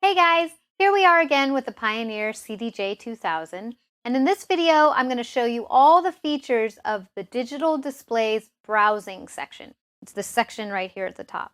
Hey guys, here we are again with the Pioneer CDJ 2000, and in this video I'm going to show you all the features of the Digital Displays Browsing section. It's this section right here at the top.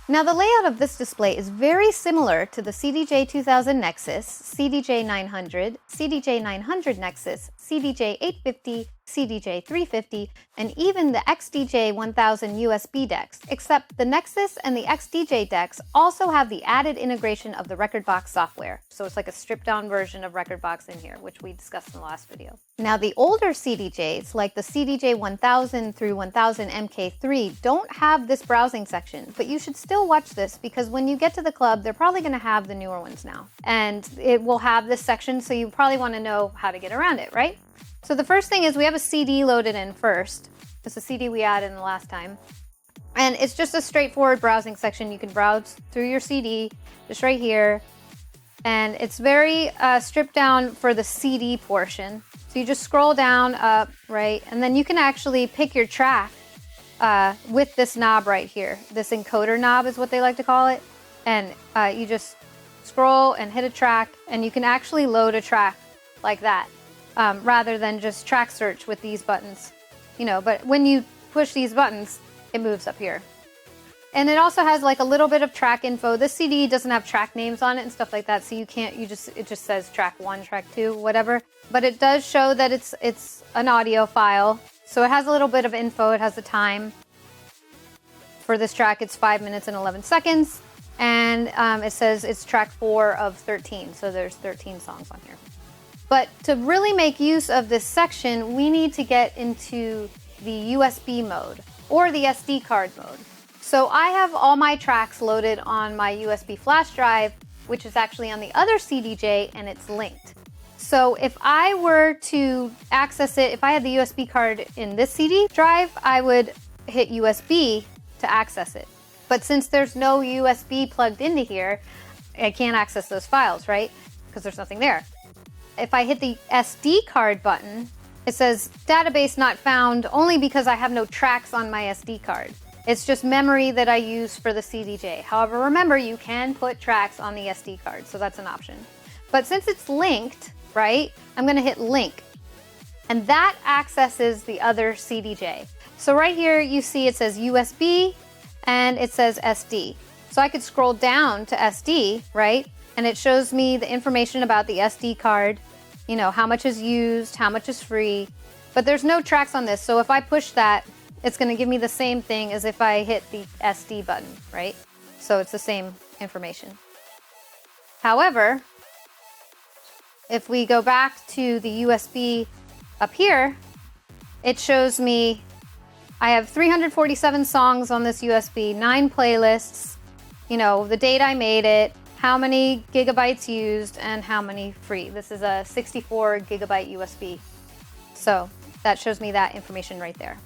Now the layout of this display is very similar to the CDJ 2000 Nexus, CDJ 900, CDJ 900 Nexus, CDJ 850, CDJ 350, and even the XDJ 1000 USB decks, except the Nexus and the XDJ decks also have the added integration of the rekordbox software. So it's like a stripped down version of rekordbox in here, which we discussed in the last video. Now the older CDJs, like the CDJ 1000 through 1000 MK3, don't have this browsing section, but you should still watch this because when you get to the club, they're probably going to have the newer ones now. And it will have this section, so you probably want to know how to get around it, right? So the first thing is we have a CD loaded in first. It's a CD we added in the last time. And it's just a straightforward browsing section. You can browse through your CD, just right here. And it's very stripped down for the CD portion. So you just scroll down, up, right? And then you can actually pick your track with this knob right here. This encoder knob is what they like to call it. And you just scroll and hit a track, and you can actually load a track like that. Rather than just track search with these buttons, but when you push these buttons, it moves up here. And it also has like a little bit of track info. This CD doesn't have track names on it and stuff like that, so it just says track 1, track 2, whatever. But it does show that it's an audio file, so it has a little bit of info. It has the time. For this track, it's 5 minutes and 11 seconds, and it says it's track 4 of 13, so there's 13 songs on here. But to really make use of this section, we need to get into the USB mode or the SD card mode. So I have all my tracks loaded on my USB flash drive, which is actually on the other CDJ, and it's linked. So if I were to access it, if I had the USB card in this CD drive, I would hit USB to access it. But since there's no USB plugged into here, I can't access those files, right? Because there's nothing there. If I hit the SD card button, it says database not found only because I have no tracks on my SD card. It's just memory that I use for the CDJ. However, remember, you can put tracks on the SD card, so that's an option. But since it's linked, right, I'm going to hit link. And that accesses the other CDJ. So right here, you see it says USB and it says SD. So I could scroll down to SD, right? And it shows me the information about the SD card, how much is used, how much is free, but there's no tracks on this. So if I push that, it's going to give me the same thing as if I hit the SD button, right? So it's the same information. However, if we go back to the USB up here, it shows me I have 347 songs on this USB, 9 playlists, the date I made it, how many gigabytes used, and how many free. This is a 64 gigabyte USB. So that shows me that information right there.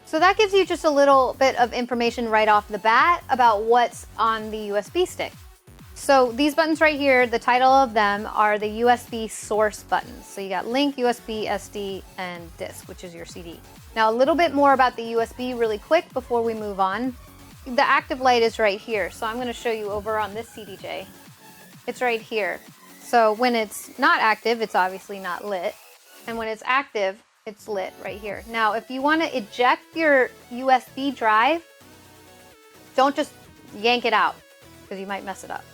So that gives you just a little bit of information right off the bat about what's on the USB stick. So these buttons right here, the title of them are the USB source buttons. So you got link, USB, SD, and disk, which is your CD. Now a little bit more about the USB really quick before we move on. The active light is right here. So I'm going to show you over on this CDJ. It's right here. So when it's not active, it's obviously not lit. And when it's active, it's lit right here. Now, if you want to eject your USB drive, don't just yank it out because you might mess it up.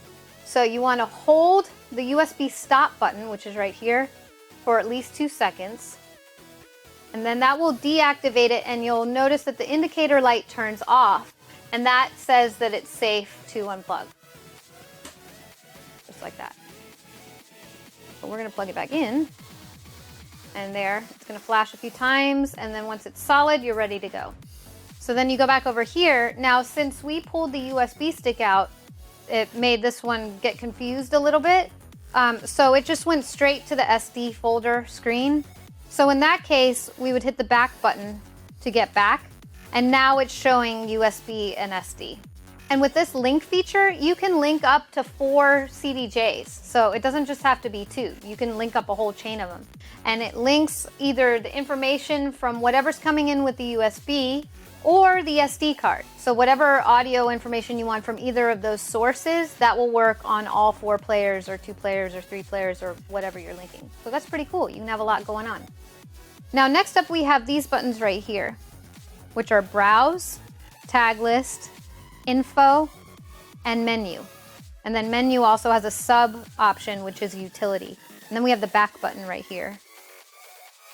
So you want to hold the USB stop button, which is right here, for at least 2 seconds. And then that will deactivate it, and you'll notice that the indicator light turns off, and that says that it's safe to unplug. Just like that. So we're going to plug it back in. And there, it's going to flash a few times, and then once it's solid, you're ready to go. So then you go back over here. Now, since we pulled the USB stick out, it made this one get confused a little bit. So it just went straight to the SD folder screen. So in that case, we would hit the back button to get back. And now it's showing USB and SD. And with this link feature, you can link up to 4 CDJs. So it doesn't just have to be 2. You can link up a whole chain of them. And it links either the information from whatever's coming in with the USB or the SD card. So whatever audio information you want from either of those sources, that will work on all 4 players or 2 players or 3 players or whatever you're linking. So that's pretty cool. You can have a lot going on. Now next up we have these buttons right here, which are Browse, Tag List, Info, and Menu. And then Menu also has a sub option, which is Utility. And then we have the back button right here.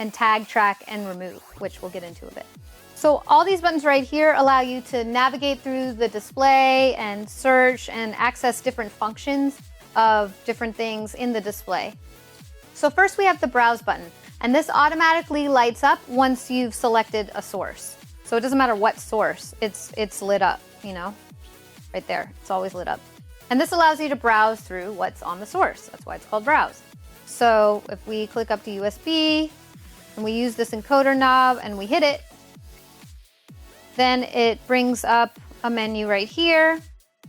And Tag, Track, and Remove, which we'll get into a bit. So all these buttons right here allow you to navigate through the display and search and access different functions of different things in the display. So first we have the Browse button, and this automatically lights up once you've selected a source. So it doesn't matter what source, it's lit up, you know, right there. It's always lit up. And this allows you to browse through what's on the source. That's why it's called Browse. So if we click up to USB and we use this encoder knob and we hit it, then it brings up a menu right here.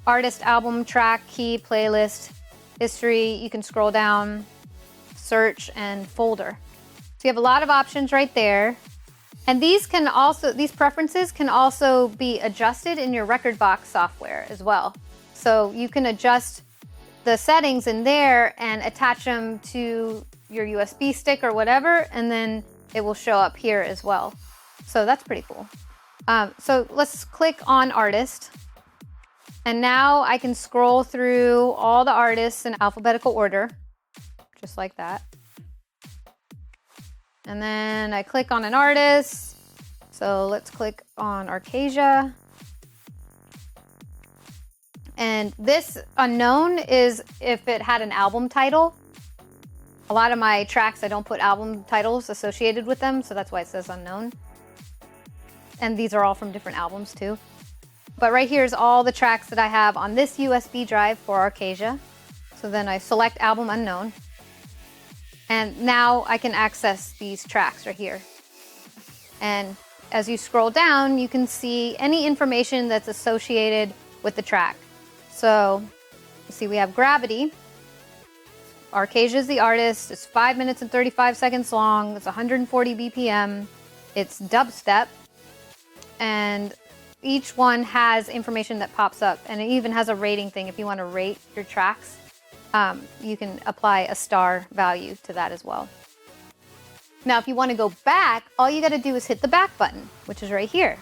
Artist, album, track, key, playlist, history. You can scroll down, search, and folder. So you have a lot of options right there. And these preferences can also be adjusted in your Rekordbox software as well. So you can adjust the settings in there and attach them to your USB stick or whatever, and then it will show up here as well. So that's pretty cool. So let's click on Artist. And now I can scroll through all the artists in alphabetical order, just like that. And then I click on an artist. So let's click on Arcasia. And this unknown is if it had an album title. A lot of my tracks, I don't put album titles associated with them, so that's why it says unknown. And these are all from different albums too. But right here is all the tracks that I have on this USB drive for Arcasia. So then I select album unknown. And now I can access these tracks right here. And as you scroll down, you can see any information that's associated with the track. So you see we have Gravity. Arcasia is the artist. It's 5 minutes and 35 seconds long. It's 140 BPM. It's dubstep. And each one has information that pops up. And it even has a rating thing. If you want to rate your tracks, you can apply a star value to that as well. Now, if you want to go back, all you got to do is hit the back button, which is right here.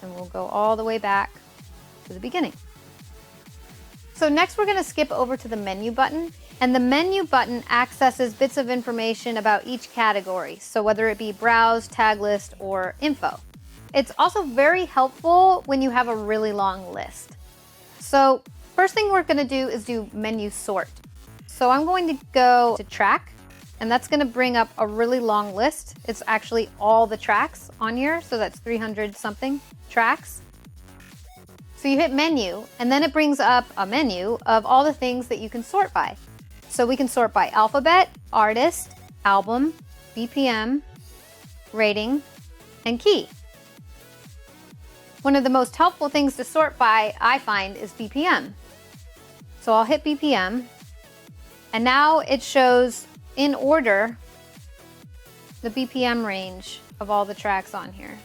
And we'll go all the way back to the beginning. So next we're going to skip over to the menu button, and the menu button accesses bits of information about each category. So whether it be browse, tag list, or info. It's also very helpful when you have a really long list. So first thing we're going to do is do menu sort. So I'm going to go to track, and that's going to bring up a really long list. It's actually all the tracks on here. So that's 300 something tracks. So you hit menu, and then it brings up a menu of all the things that you can sort by. So we can sort by alphabet, artist, album, BPM, rating, and key. One of the most helpful things to sort by, I find, is BPM. So I'll hit BPM, and now it shows in order the BPM range of all the tracks on here.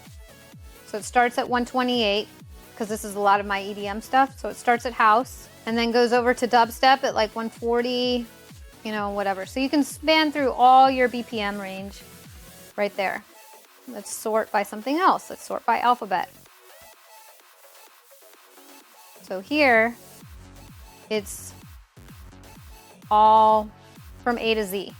So it starts at 128, because this is a lot of my EDM stuff. So it starts at house and then goes over to dubstep at like 140, you know, whatever. So you can span through all your BPM range right there. Let's sort by something else. Let's sort by alphabet. So here, it's all from A to Z.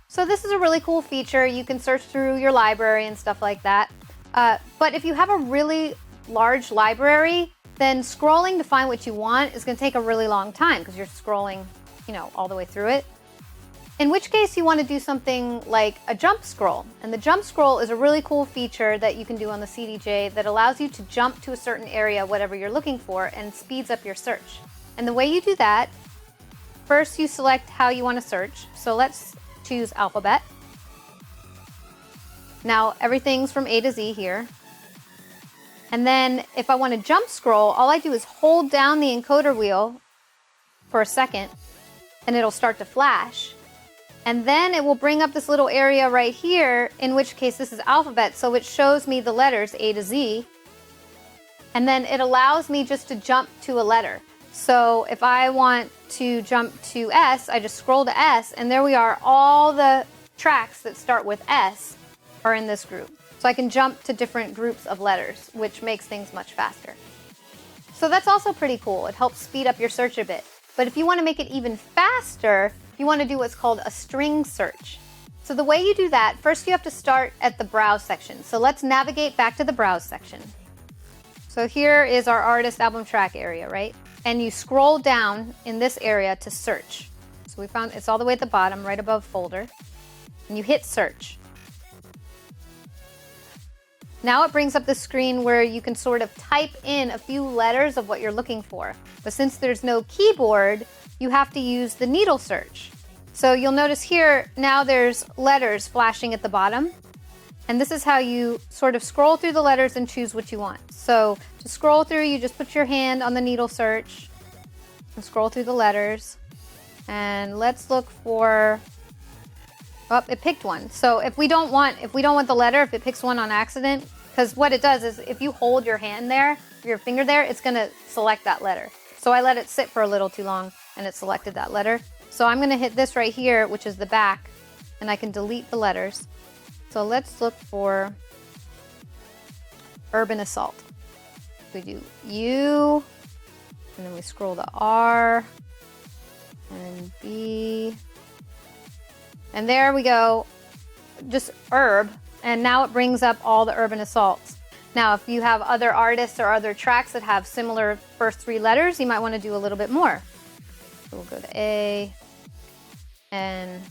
So this is a really cool feature. You can search through your library and stuff like that. But if you have a really large library, then scrolling to find what you want is going to take a really long time because you're scrolling, you know, all the way through it. In which case you want to do something like a jump scroll. And the jump scroll is a really cool feature that you can do on the CDJ that allows you to jump to a certain area, whatever you're looking for, and speeds up your search. And the way you do that, first you select how you want to search. So let's choose alphabet. Now everything's from A to Z here. And then if I want to jump scroll, all I do is hold down the encoder wheel for a second and it'll start to flash. And then it will bring up this little area right here, in which case this is alphabet, so it shows me the letters A to Z. And then it allows me just to jump to a letter. So if I want to jump to S, I just scroll to S, and there we are. All the tracks that start with S are in this group. So I can jump to different groups of letters, which makes things much faster. So that's also pretty cool. It helps speed up your search a bit. But if you want to make it even faster, you want to do what's called a string search. So the way you do that, first you have to start at the browse section. So let's navigate back to the browse section. So here is our artist album track area, right? And you scroll down in this area to search. So we found it's all the way at the bottom, right above folder. And you hit search. Now it brings up the screen where you can sort of type in a few letters of what you're looking for. But since there's no keyboard, you have to use the needle search. So you'll notice here, now there's letters flashing at the bottom. And this is how you sort of scroll through the letters and choose what you want. So to scroll through, you just put your hand on the needle search and scroll through the letters. And let's look for, oh, it picked one. So if we don't want the letter, if it picks one on accident, because what it does is if you hold your hand there, your finger there, it's gonna select that letter. So I let it sit for a little too long and it selected that letter. So I'm gonna hit this right here, which is the back, and I can delete the letters. So let's look for Urban Assault. We do U, and then we scroll to R, and B, and there we go, just herb, and now it brings up all the Urban Assaults. Now, if you have other artists or other tracks that have similar first three letters, you might want to do a little bit more. So we'll go to A, and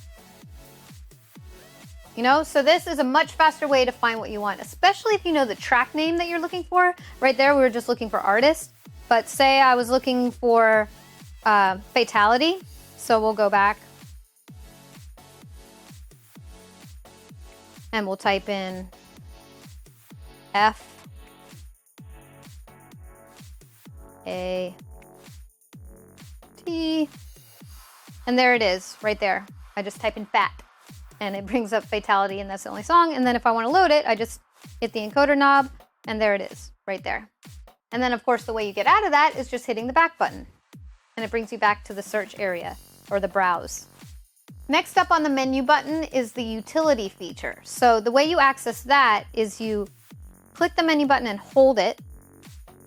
so this is a much faster way to find what you want, especially if you know the track name that you're looking for. Right there, we were just looking for artist, but say I was looking for Fatality, so we'll go back and we'll type in F A T, and there it is, right there. I just type in fat, and it brings up Fatality, and that's the only song. And then if I want to load it, I just hit the encoder knob, and there it is, right there. And then, of course, the way you get out of that is just hitting the back button, and it brings you back to the search area, or the browse. Next up on the menu button is the utility feature. So the way you access that is you click the menu button and hold it,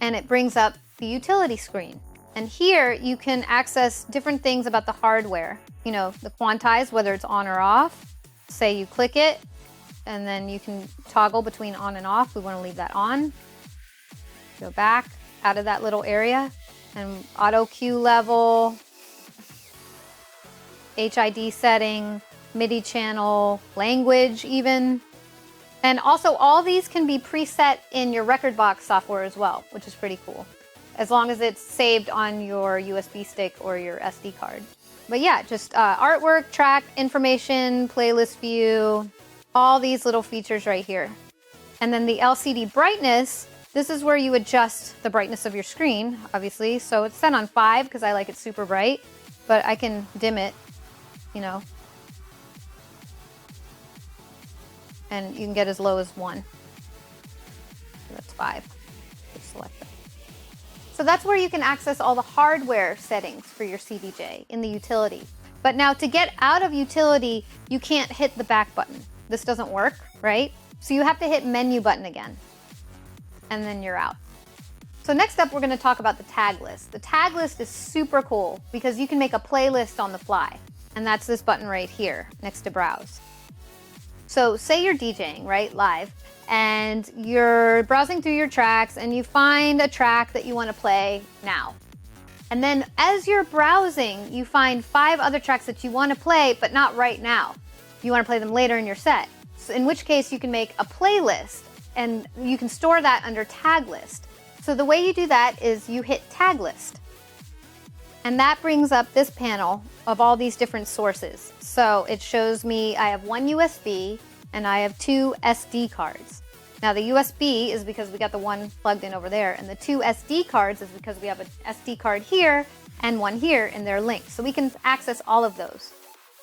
and it brings up the utility screen. And here you can access different things about the hardware. The quantize, whether it's on or off. Say you click it, and then you can toggle between on and off. We want to leave that on. Go back out of that little area, and auto cue level, HID setting, MIDI channel, language even. And also all these can be preset in your Rekordbox software as well, which is pretty cool, as long as it's saved on your USB stick or your SD card. But yeah, just artwork, track, information, playlist view, all these little features right here. And then the LCD brightness, this is where you adjust the brightness of your screen, obviously. So it's set on 5 because I like it super bright, but I can dim it, and you can get as low as 1. So that's 5. Just select that. So that's where you can access all the hardware settings for your CDJ in the utility. But now to get out of utility, you can't hit the back button. This doesn't work, right? So you have to hit menu button again, and then you're out. So next up, we're going to talk about the tag list. The tag list is super cool because you can make a playlist on the fly, and that's this button right here next to browse. So say you're DJing, right, live, and you're browsing through your tracks and you find a track that you want to play now. And then as you're browsing, you find 5 other tracks that you want to play, but not right now. You want to play them later in your set. So in which case you can make a playlist, and you can store that under tag list. So the way you do that is you hit tag list. And that brings up this panel of all these different sources. So it shows me I have 1 USB and I have 2 SD cards. Now the USB is because we got the one plugged in over there, and the 2 SD cards is because we have an SD card here and one here, and they're linked. So we can access all of those.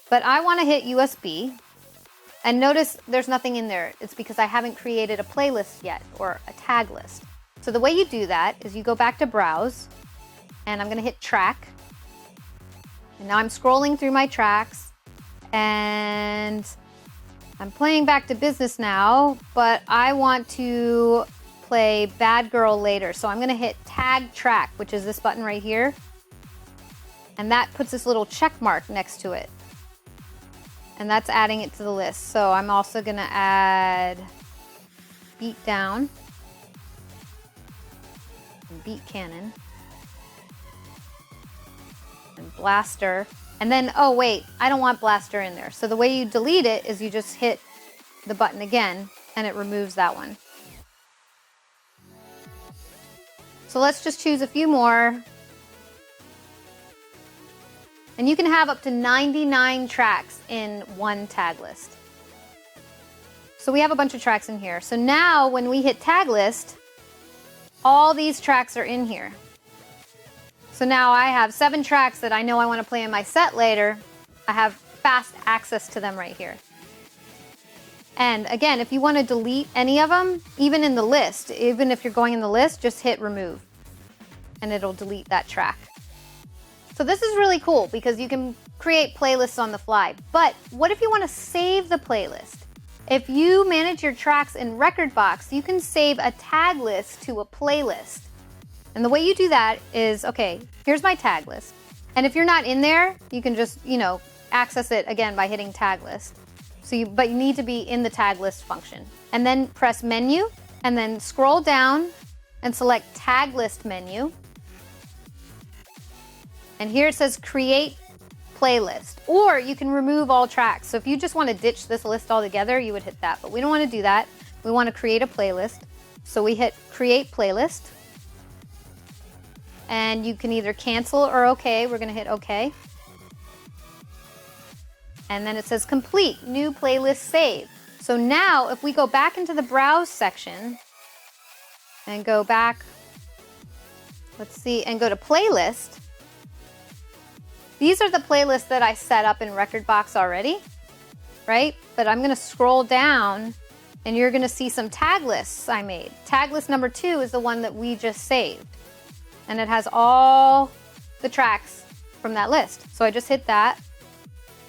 But I want to hit USB. And notice there's nothing in there. It's because I haven't created a playlist yet or a tag list. So the way you do that is you go back to Browse, and I'm going to hit Track. And now I'm scrolling through my tracks, and I'm playing Back to Business now, but I want to play Bad Girl later. So I'm going to hit Tag Track, which is this button right here. And that puts this little check mark next to it. And that's adding it to the list. So I'm also going to add Beat Down and Beat Cannon and Blaster. And then, oh wait, I don't want Blaster in there. So the way you delete it is you just hit the button again and it removes that one. So let's just choose a few more. And you can have up to 99 tracks in one tag list. So we have a bunch of tracks in here. So now when we hit tag list, all these tracks are in here. So now I have 7 tracks that I know I want to play in my set later. I have fast access to them right here. And again, if you want to delete any of them, even in the list, even if you're going in the list, just hit remove and it'll delete that track. So this is really cool because you can create playlists on the fly. But what if you want to save the playlist? If you manage your tracks in Rekordbox, you can save a tag list to a playlist. And the way you do that is, okay, here's my tag list. And if you're not in there, you can just, access it again by hitting tag list. But you need to be in the tag list function. And then press menu and then scroll down and select tag list menu. And here it says create playlist, or you can remove all tracks. So if you just want to ditch this list altogether, you would hit that, but we don't want to do that. We want to create a playlist. So we hit create playlist, and you can either cancel or okay. We're going to hit okay. And then it says complete, new playlist save. So now if we go back into the browse section and go back, let's see, and go to playlist, these are the playlists that I set up in Rekordbox already, right? But I'm going to scroll down and you're going to see some tag lists I made. Tag list number 2 is the one that we just saved. And it has all the tracks from that list. So I just hit that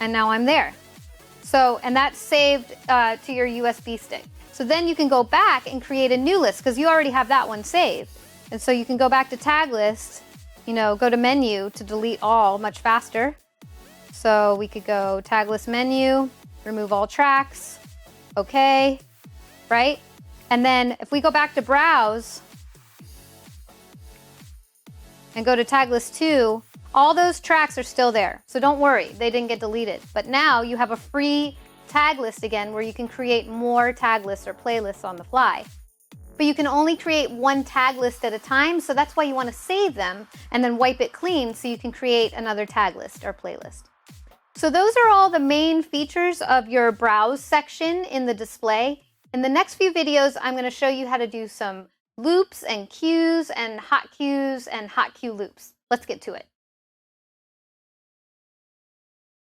and now I'm there. So, and that's saved to your USB stick. So then you can go back and create a new list because you already have that one saved. And so you can go back to tag list, go to menu to delete all much faster. So we could go tag list menu, remove all tracks, okay, right? And then if we go back to browse and go to tag list 2, all those tracks are still there. So don't worry, they didn't get deleted. But now you have a free tag list again where you can create more tag lists or playlists on the fly. But you can only create one tag list at a time, so that's why you want to save them and then wipe it clean so you can create another tag list or playlist. So those are all the main features of your browse section in the display. In the next few videos, I'm going to show you how to do some loops and cues and hot cues and hot cue loops. Let's get to it.